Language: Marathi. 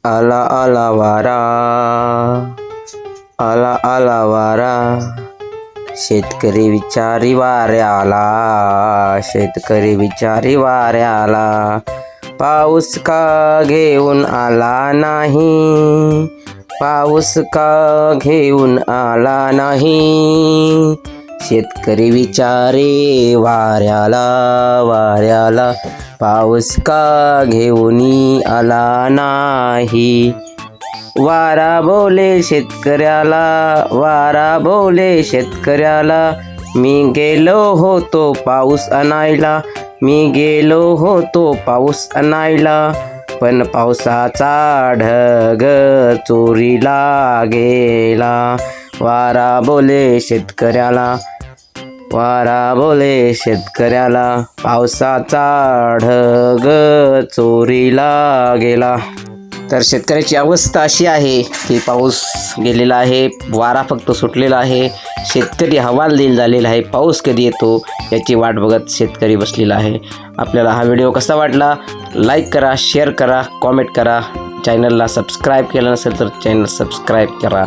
आला आला वारा, आला आला वारा, शेतकरी विचारी वाऱ्याला, शेतकरी विचारी वाऱ्याला, पाऊस का घेऊन आला नाही, पाऊस का घेऊन आला नाही, शेतकरी विचारे वाऱ्याला, वाऱ्याला, पाऊस का घेऊन आला नाही. वारा बोले शेतकऱ्याला, वारा बोले शेतकऱ्याला, मी गेलो होतो पाऊस आणायला, मी गेलो होतो पाऊस आणायला, पण पावसाचा ढग चोरीला गेला. वारा बोले शेतकऱ्याला, वारा बोले शेतकऱ्याला, पावसाचा ढग चोरीला गेला. तर शेतकऱ्याची अवस्था अशी आहे की पाऊस गेलेला आहे, वारा फक्त सुटलेला आहे, शेतकरी हवालदिल झालेला आहे. पाऊस कधी येतो याची वाट बघत शेतकरी बसलेला आहे. आपल्याला हा व्हिडिओ कसा वाटला लाईक करा, शेअर करा, कॉमेंट करा. चॅनलला सबस्क्राईब केलं नसेल तर चॅनल सबस्क्राईब करा.